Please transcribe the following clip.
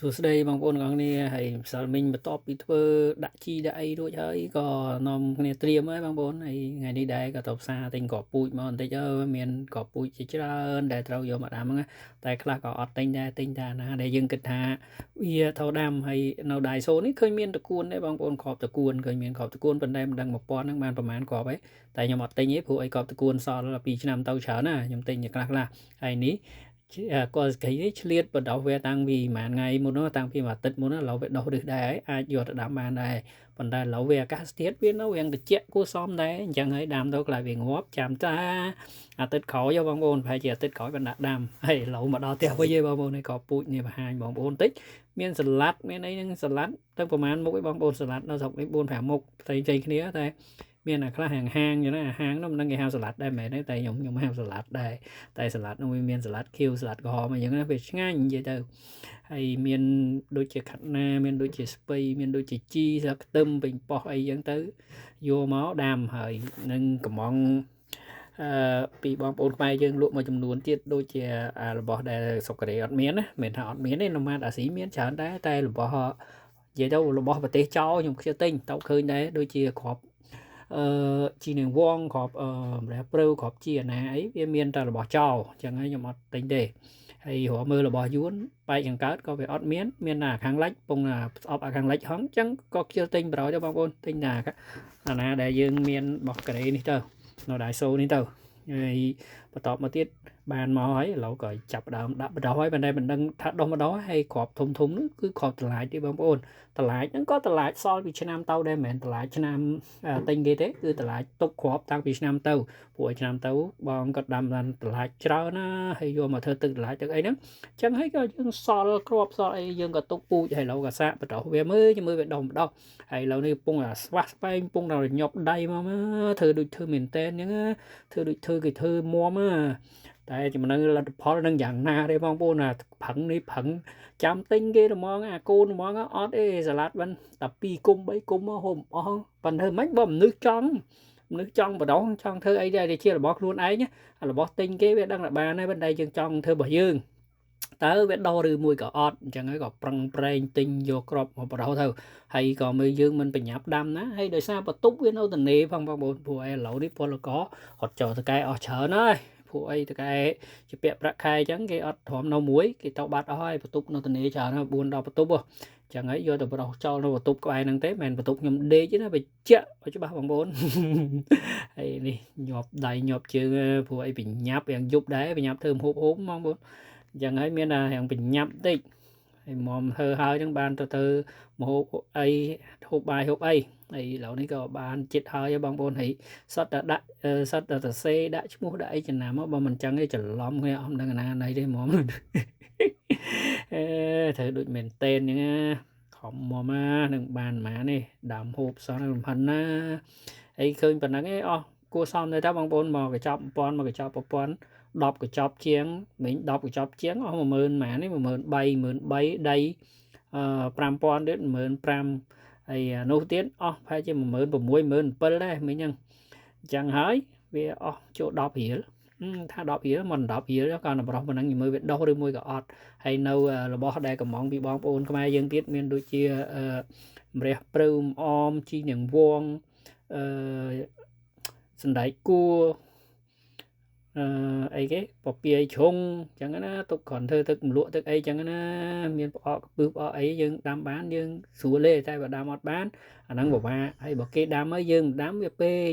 សួស្តីបងប្អូនទាំងអស់គ្នាហើយម្សិលមិញបន្ទាប់ពីធ្វើដាក់ជីដាក់អីរួចហើយក៏នាំគ្នាត្រៀមហើយបងប្អូនហើយថ្ងៃនេះដែរក៏ទៅផ្សារទិញគ្រាប់ពូជមកបន្តិចមានគ្រាប់ពូជជាច្រើនដែលត្រូវយកមកដាំហ្នឹងតែខ្លះក៏អត់ទិញដែរទិញតែណាដែលយើងគិតថាវាត្រូវដាំហើយនៅដៃសូនេះឃើញមានតកួនដែរបងប្អូនគ្រាប់តកួនឃើញមានគ្រាប់តកួនប៉ុន្តែមិនដឹង1000ហ្នឹងបានប្រហែលគ្រាប់ហើយតែខ្ញុំអត់ទិញទេព្រោះអីគ្រាប់តកួនសល់2ឆ្នាំទៅច្រើនណាខ្ញុំទិញតែខ្លះហើយនេះគាត់ស្គីនេះឆ្លៀតបដោះវាតាំងពីប្រហែលថ្ងៃមុននោះតាំងពីមួយអាទិត្យមុនឥឡូវវាដុះឫសដែរហើយអាចយកទៅដាំបានដែរប៉ុន្តែឥឡូវវាអាកាសធាតុវានៅរាំងត្រជាក់គួរសមដែរអញ្ចឹងហើយដាំទៅខ្លាចវាងាប់ចាំតាអាទិត្យក្រោយបងប្អូនប្រហែលជាអាទិត្យក្រោយបានដាក់ដាំហើយឥឡូវមកដល់ផ្ទះវិញឯងបងប្អូននេះក៏ពូជនេះបង្ហាញបងប្អូនតិចមានសាឡាត់មានអីហ្នឹងសាឡាត់ទៅប្រហែលមុខឯងបងប្អូនសាឡាត់នៅស្រុកនេះ4 5មុខផ្សេងគ្នាតែមានអាខ្លះហាងចឹងណាហាងនោះមិនដឹងគេហៅសាឡាត់ដែរមែនទេតែខ្ញុំហៅសាឡាត់ដែរតែសាឡាត់នោះវាមានសាឡាត់ខៀវសាឡាត់ក្រហមអញ្ចឹងណាវាឆ្ងាញ់និយាយទៅហើយមានដូចជាខាត់ណាមានដូចជាស្ពៃមានដូចជាជីស្លឹកខ្ទឹមពេញប៉ោះអីចឹងទៅយកមកដាំហើយនឹងកំងពីបងប្អូនខ្មែរយើងលក់មួយចំនួនទៀតដូចជារបស់ដែលសុកូរ៉េអត់មានណាមិនថាអត់មានទេនៅម៉ាតអាស៊ីមានច្រើនដែរតែរបស់និយាយទៅរបស់ប្រទេសចោលខ្ញុំខ្ជិលទិញតោកឃើញដែរដូចជាគ្រាប់ជីនាងវងគ្រាប់ម្រះព្រៅគ្រាប់ជីអាណាអីវាមានតែរបស់ចោលអញ្ចឹងហើយខ្ញុំអត់ទិញទេហើយរកមើលរបស់យួនបែកខាងកើតក៏វាអត់មានតែខាងលិចពងស្អប់ខាងលិចហងអញ្ចឹងក៏ខ្ជិលទិញប្រយោជន៍បងប្អូនទិញតែអាណាដែលយើងមានរបស់កូរ៉េនេះទៅនៅដៃសូនេះទៅហើយបន្តមកទៀតបានមកហើយឥឡូវក៏ចាប់ដើមដាក់បដោះហើយប៉ុន្តែមិនដឹងថាដោះម្ដងហើយគ្រាប់ធំនោះគឺគ្រាប់តឡាចទេបងប្អូនតឡាចហ្នឹងក៏តឡាចសល់ពីឆ្នាំទៅដែរមិនមែនតឡាចឆ្នាំទិញគេទេគឺតឡាចទុកគ្រាប់តាំងពីឆ្នាំទៅព្រោះឆ្នាំទៅបងគាត់ដាំបានតឡាចច្រើនណាហើយយកមកធ្វើទឹកតឡាចទឹកអីហ្នឹងអញ្ចឹងហើយក៏យើងសល់គ្រាប់សល់អីយើងក៏ទុកពូជហើយឥឡូវក៏សាកបដោះវាមើលវាដោះហើយឥឡូវនេះពងស្វាស់ស្បែងពងដល់ញាប់ដៃមកធ្វើដូចធ្វើមែនតែនអញ្ចឹងធ្វើដូចធ្វើគេធ្វើមុំតែចំណងលទ្ធផលនឹងយ៉ាងណាទេបងប្អូនផឹងនេះផឹងចាំទិញគេហ្មងអាកូនហ្មងអត់ទេសាឡាត់បានតែ2គុំ3គុំហូបអស់ប៉ុន្តែមិនបើមនុស្សចង់បដងចង់ធ្វើអីដែរជារបស់ខ្លួនឯងរបស់ទិញគេវាដឹងតែបានហើយប៉ុន្តែយើងចង់ធ្វើរបស់យើងតើវាដោឬមួយក៏អត់អញ្ចឹងហើយក៏ប្រឹងប្រែងទិញយកក្របមកបដោទៅហើយក៏មើលយើងមិនប្រញាប់ដាំណាហើយដោយសារបន្ទប់វានៅទនេផងបងប្អូនព្រោះឥឡូវនេះពលករអត់ចោលតកែអស់ច្រើនហើយព្រោះអីតកែជាពាក់ប្រាក់ខែអញ្ចឹងគេអត់ទ្រាំនៅមួយគេទៅបាត់អស់ហើយបន្ទប់នៅទនេច្រើនហើយ4 10បន្ទប់អញ្ចឹងហើយយកទៅបដោចោលនៅបន្ទប់ក្បែរហ្នឹងទេមិនមែនបន្ទប់ខ្ញុំដេកទេណាវាជាក់ឲ្យច្បាស់បងប្អូនហើយនេះញាប់ដៃញាប់ជើងព្រោះអីបញ្ញាប់យ៉ាងយប់ដែរបញ្ញាប់ធ្វើមហូបបងប្អូនអញ្ចឹងហើយមានតែរៀងបញ្ញាប់តិចហើយមុំធ្វើហើយនឹងបានទៅមហូបអីហូបបាយហូបអីហើយឥឡូវនេះក៏បានចិត្តហើយបងប្អូនហើយសតតែដាក់សតតែសេដាក់ឈ្មោះដាក់អីចំណាំមកបើមិនចឹងទេច្រឡំគ្នាអត់ដឹងណាណៃទេមុំធ្វើដូចមែនតេនអញ្ចឹងណាខំមុំនឹងបានម៉ានេះដើមហូបសោះនឹងផិនណាហើយឃើញប៉ុណ្ណឹងឯងអស់គួរសមទៅបងប្អូនមកកញ្ចប់1000មកកញ្ចប់1000 10កញ្ចប់ជាងមិញ10កញ្ចប់ជាងអស់10000ម៉ានេះ13000ដី5000ទៀត15000ហើយនោះទៀតអស់ប្រហែលជា16000 17000ដែរមិញហ្នឹងអញ្ចឹងហើយវាអស់ចូល10រៀលថា10រៀលមិន10រៀលក៏បរោះប៉ុណ្ណឹងមើលវាដោះឬមួយក៏អត់ហើយនៅរបស់ដែលកំងពីបងប្អូនខ្មែរយើងទៀតមានដូចជាម្រះព្រៅអមជីនាងវងសណ្ដែកគួរអីគេពពាយជ្រុងអញ្ចឹងណាទុកគ្រាន់ធ្វើទឹកម្លក់ទឹកអីអញ្ចឹងណាមានផ្អកពឹសផ្អកអីយើងដាំបានយើងស្រួលទេតែបើដាំអត់បានអាហ្នឹងពិបាកហើយបើគេដាំហើយយើងមិនដាំវាពេក